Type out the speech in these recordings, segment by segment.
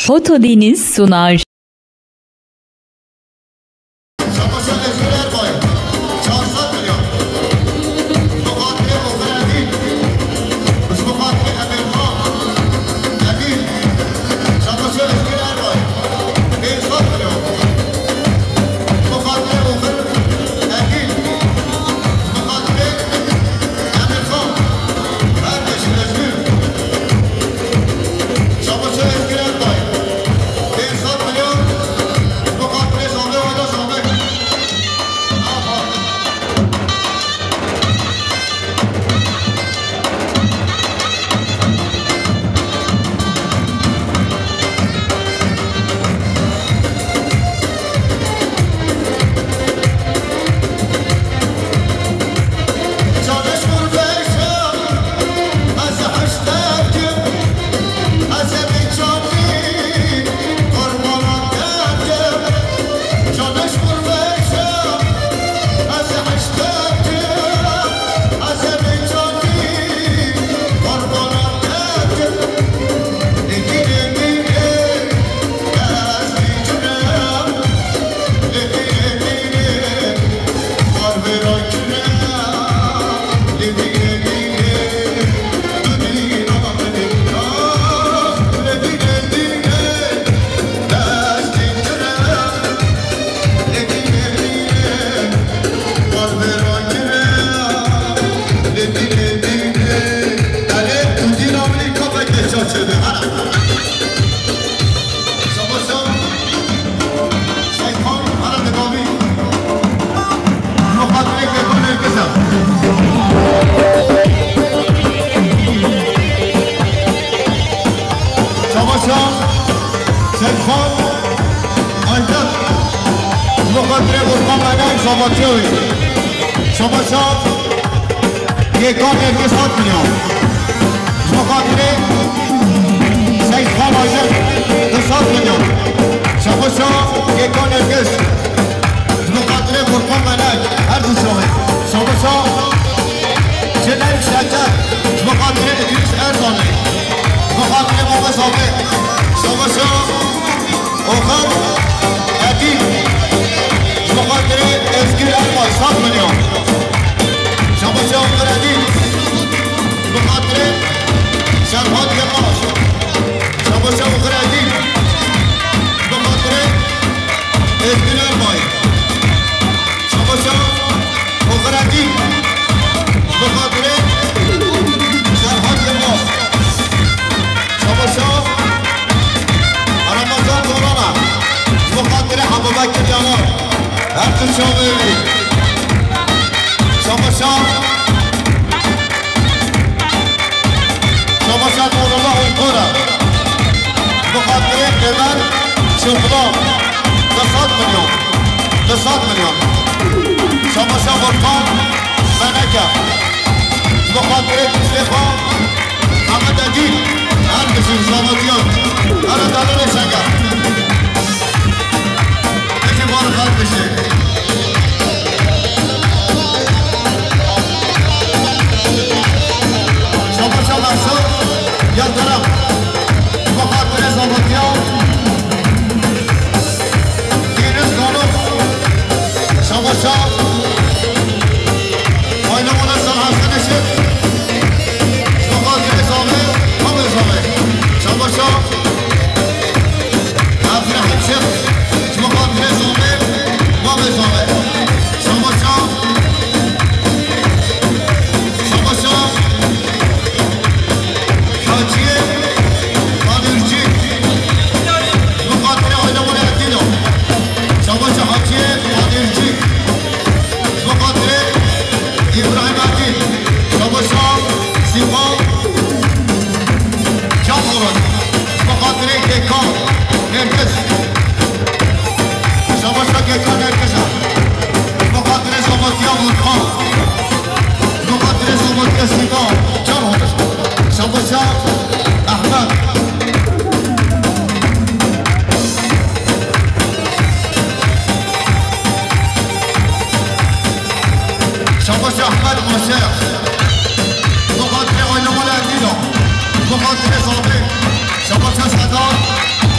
Fotodeniz sunar.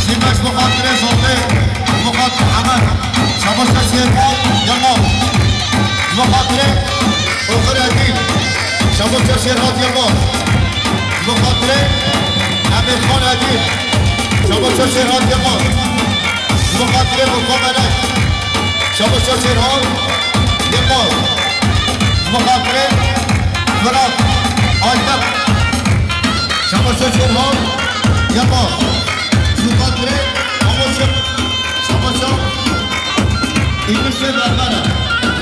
سیمش بخاطر زوبه بخاطر حمد شباشا شیرخان یلماز بخاطر اخر عدیل شباشا شیرخان یلماز بخاطر امیر خان عدیل شباشا شیرخان یلماز بخاطر مقابلت شباشا شیرخان یلماز بخاطر فرات آجدب شباشا شیرخان یلماز بخاطر آموزش شباشا ایمیش درباره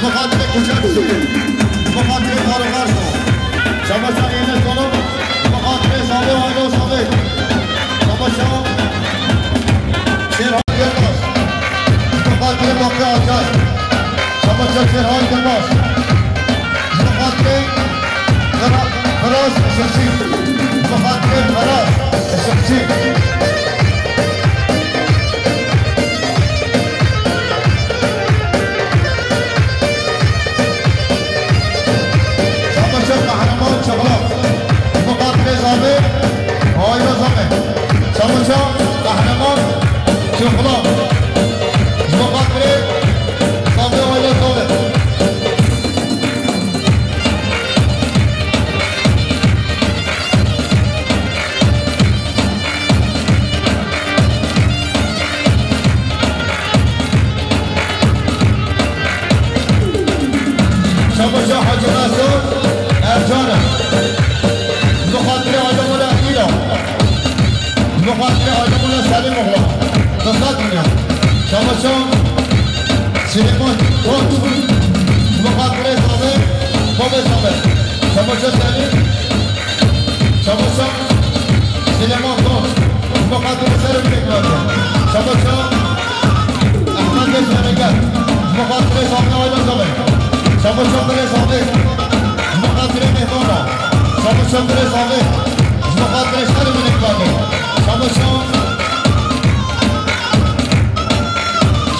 بخاطر کجا بخاطر کارگر شباشا ایمیش کنم بخاطر ساله آیلو ساله شباشا شیرخان یلماز بخاطر موقع آجای شباشا شیرخان یلماز بخاطر فراز شمشی بخاطر فراز شمشی شباشا قهرمان شغلا مقابل صابه آیلا صابه شباشا حاجی ناصر ارجانه مقابل آدم الاخیره مقابل آدمون سلیم اخلا دستات میاد شباشا سلیمان روز مقابل صابه بابه صابه شباشا سلیم شباشا سلیمان روز مقابل سلیم نکلاده شباشا احمد شنگر مقابل صابه آیلا صابه شباشا بله صابه مقابل مهمانا شباشا بله صابه مقابل سلیم نکلاده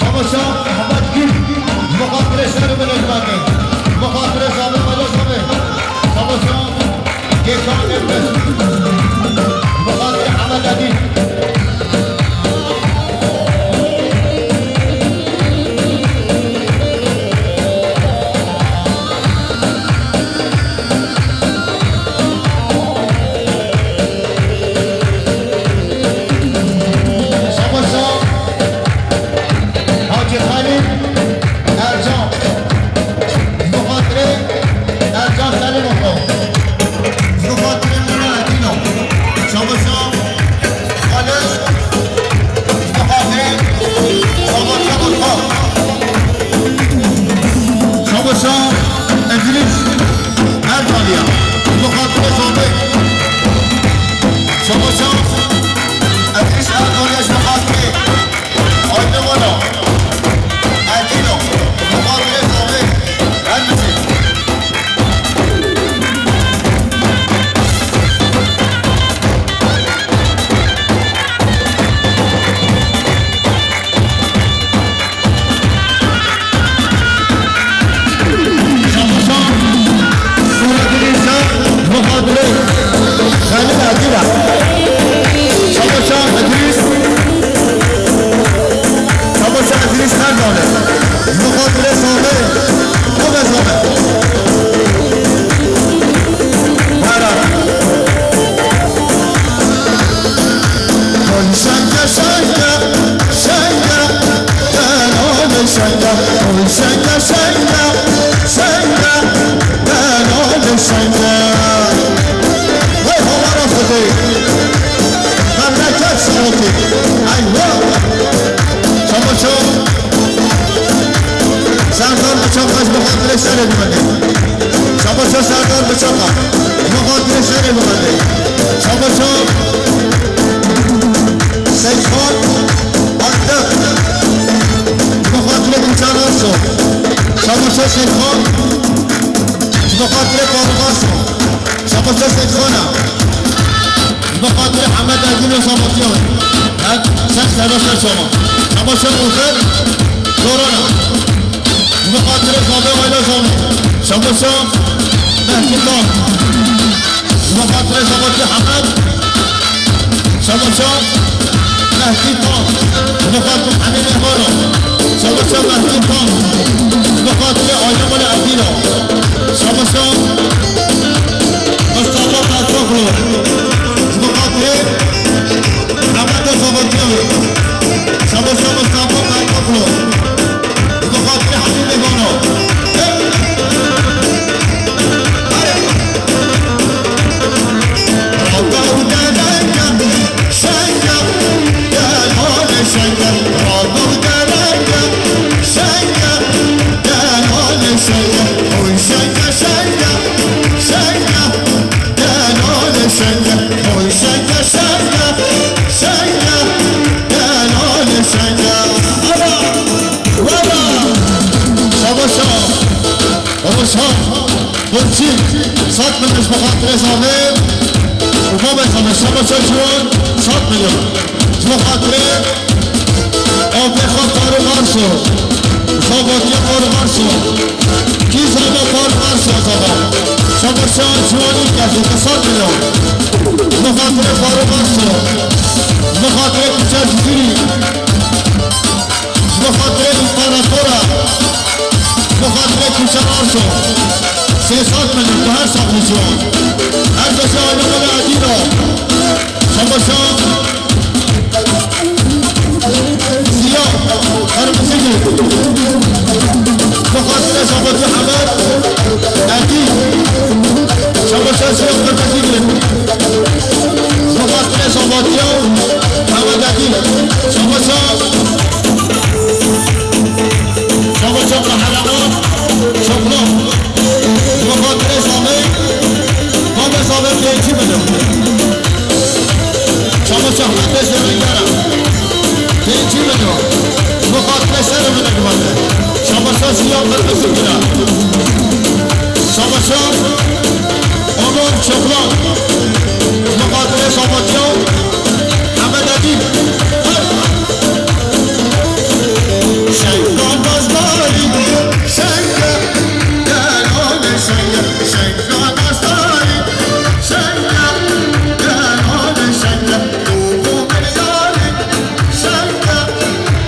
شباشا احمد گیر مقابل شهر بلدمانه مقابل صابه مالا صابه شباشا گیشان ابرز مقابل حمد عدیل شباشا موخر دورانا مقاتل صابه ویلا صابه شباشا مهدی خان مقاتل صابه حمد شباشا مهدی خان بخاطر همه مهمانا شباشا مهدی خان بخاطر آیه مال عبدینا شباشا مصطفى فتاخلو بخاطر محمد صابتیان شباشا مصطفى فتاخلو بخاطر همه مهمانا برچی صد میلیون بخاطر زامن و ما بخوام شباشا جوان 100 میلیون بخاطر آب خود کارو مارسو خواباتی کارو مارسو کی زادا کارو مارسو زادا شباشا جوانی کسی 100 میلیون بخاطر کارو مارسو بخاطر کوچه جزیری بخاطر امپراتورا بخاطر کوچه مارسو 300 میلیون تو هر ساخت جوان هر کسی آینه مال عدینا شباشا زیاد هر مسیجی بخاطر شباشا حمد عدی شباشا زیاد هر مسیجی بخاطر شباشا حمد عدی شباشا قهرمان شکران بخاطر زامن باب زامن بیچی بده شباشا حمد زمینگرم بیچی بده بخاطر سر بده بده شباشا زیاد هر مسیجی شباشا آمان شکران بخاطر شباشا حمد عدی شیطان بازداری شنگه دلال شنگه شیطان بازداری شنگه دلال شنگه دوبو بریاری شنگه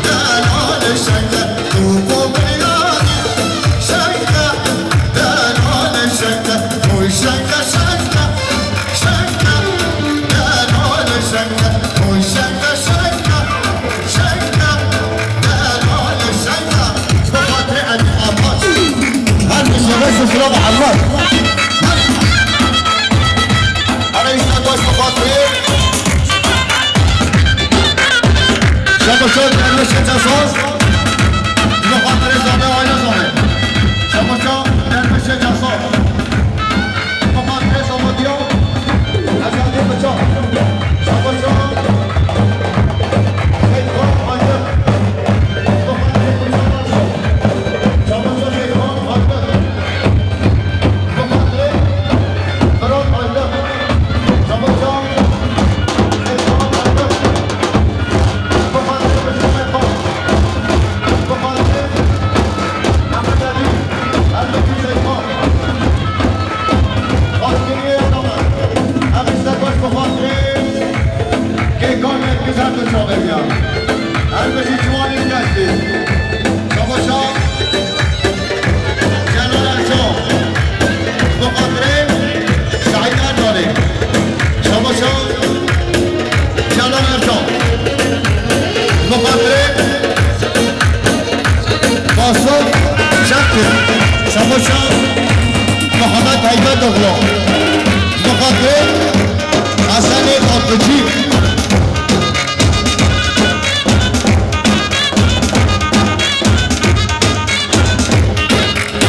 دلال شنگه دوبو بریاری شنگه دلال شنگه توی شنگه شنگه شنگه دلال شنگه توی شنگه شنگه شنگه دلال شنگه بخاطر علی آباد هر بس سلام محمد أنا يستقبل بخاطر شباشا درمش جساس بخاطر زامن آینه زامن شباشا درمش جساس بخاطر زامدیان از علی بچان شباشا خیلی آینه بخاطر شباشا خیلی شباشا محمد حیبت اغلا بخاطر حسن آبجی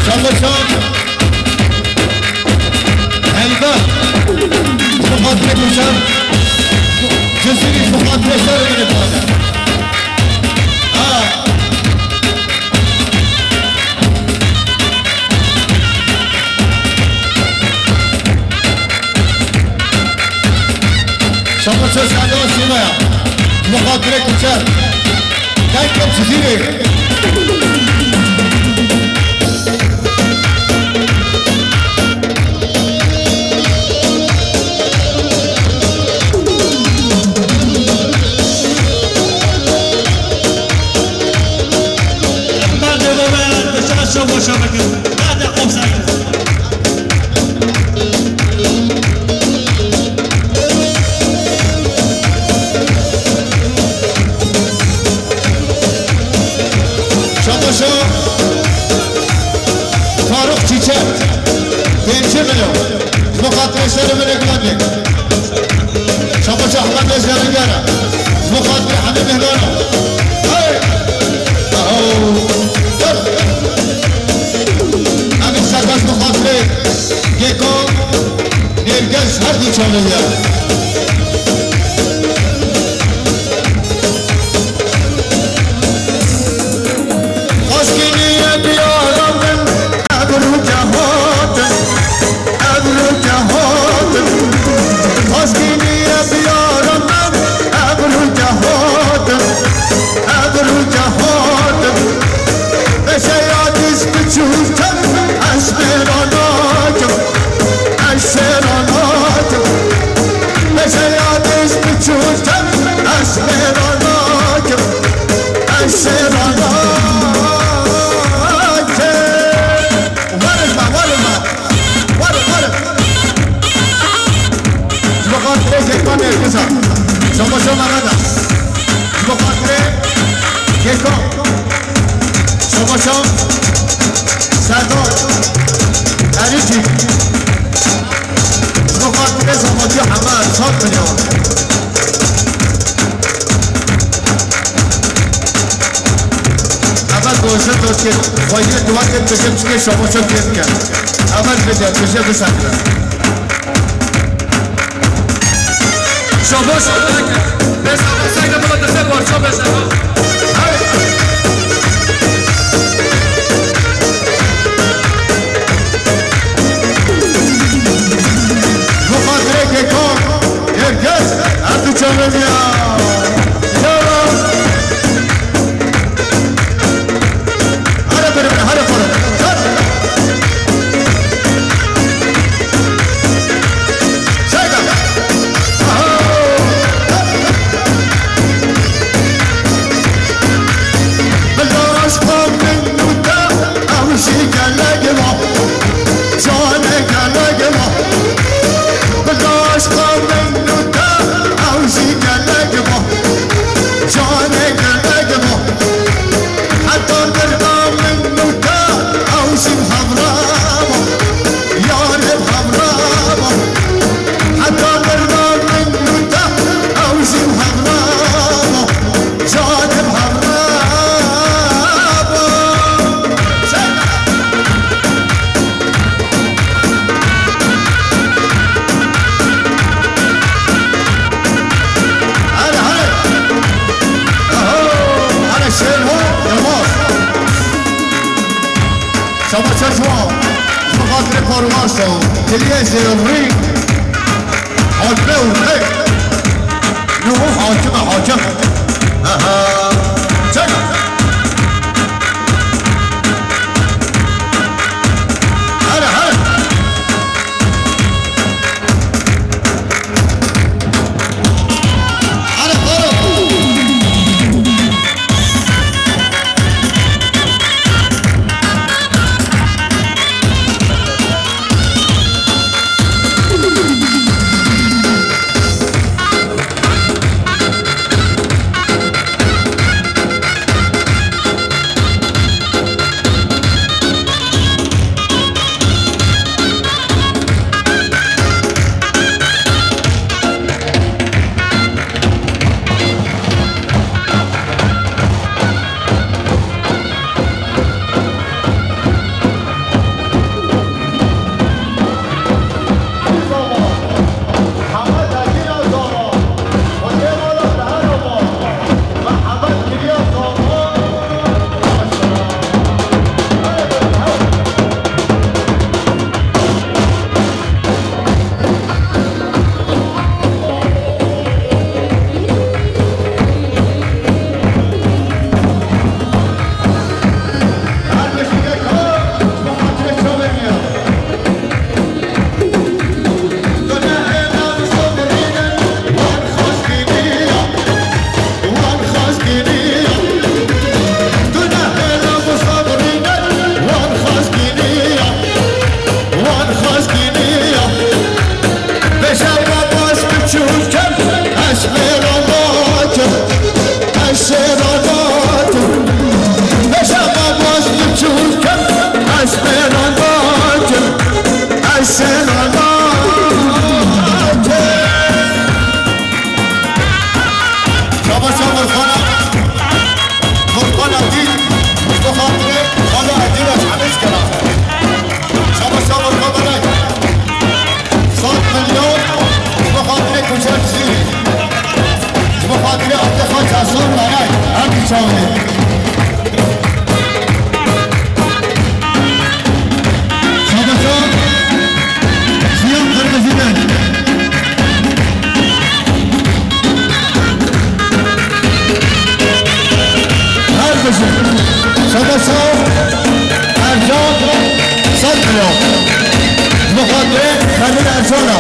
شباشا حیبت بخاطر کشم جزیریش بخاطر سر میره پاده شباشا سعدا سیمایا بخاطر کوچه کنکم جزیره تماشا بکن بعد خوب سنگ تماشا فاروق چیچه 5 میلیون مخاطره سر ملکلانیک تماشا احمد ازگرنگره مخاطره همه مهدانه همین سرباز مخاطره یکم نرگز هر دی چاله شما شما مقدم بخاطره یکم شما شما سردار عریجی بخاطره زمادی همه 7 میلیون اول گوشه داد که خواهیه دوات بشم چکه شما شما گرد کرد اول بده بشه بسنده شما شما نکرد بسنده سنگه بلا دسته بارچا بسنده مخاطره که کن هرگز هر دو چانه بیا Elias el ring حاكمه نمو حاكمه چکا هره هره چاوه شاباشا سیام قرمزیدن هر بشه شاباشا ارجاق 100 میلیون بخاطر خلیل ارجانا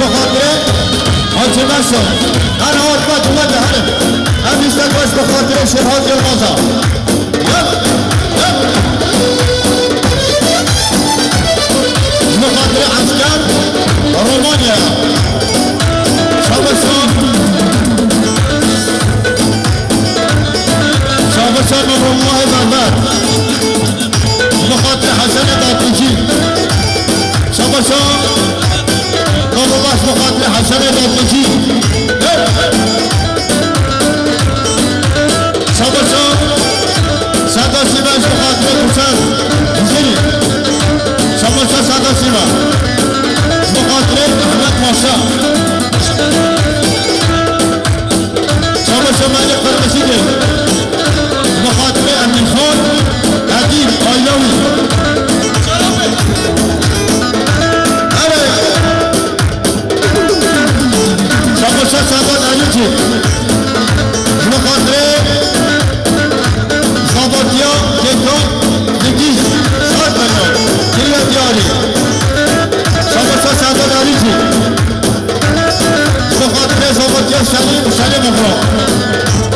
بخاطر آنچه بسن هر حاکمت اومده هرم همیستک باش بخاطر شرحات یلمازا بخاطر عسکر رومانیا شاباشان شاباشان من روماه بربر بخاطر حسن داتوچی شاباشان بابا باش بخاطر حسن داتوچی شاباشان صدا سیمش بخاطر کوچن زیری شاباشان صدا سیما بخاطر احمد پاشا شاباشان مالک قرمشیده بخاطر امین خان عدیل آیلاوی شاباشان سعداد علیچی بخاطر زابطیا کتان نگیز 100 میلیون دیگر دیاری شاباشان سعداد علیچی بخاطر زابطیا سلیم افراد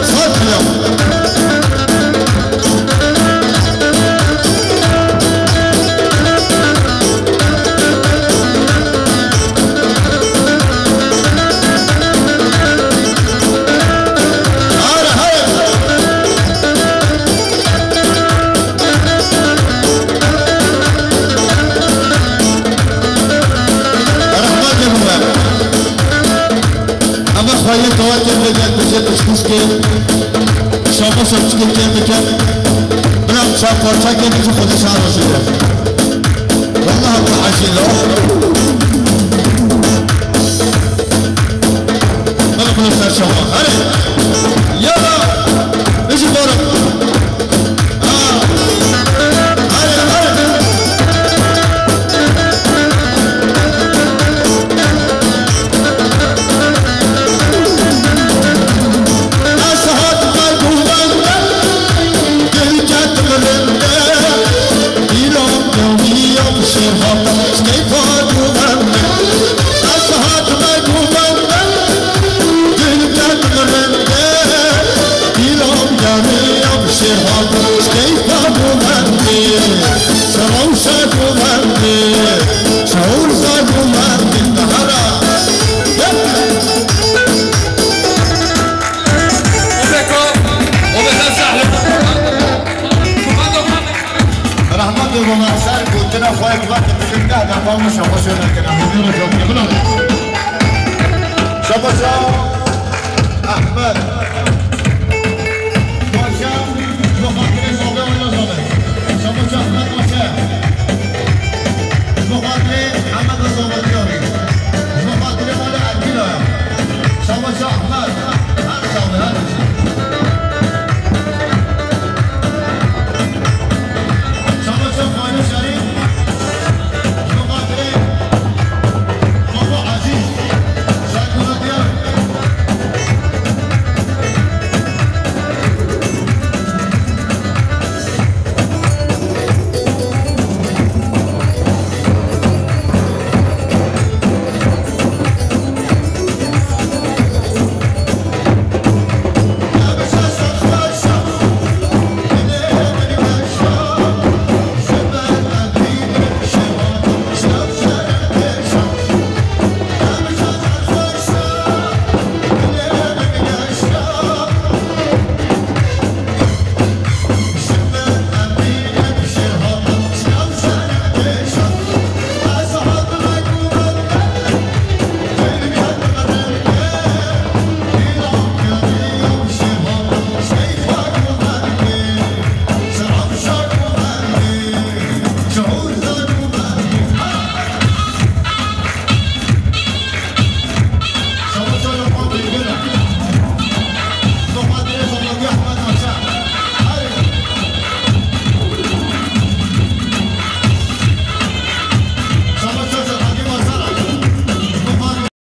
100 میلیون خواهی توجه بگن بشه تشخیص که شما سبچه که بکن برم چه پارچه که بشه خودش هم رسیده والله هم عشیل بله کنم سر شما هره یالا بشی بارم شاباشان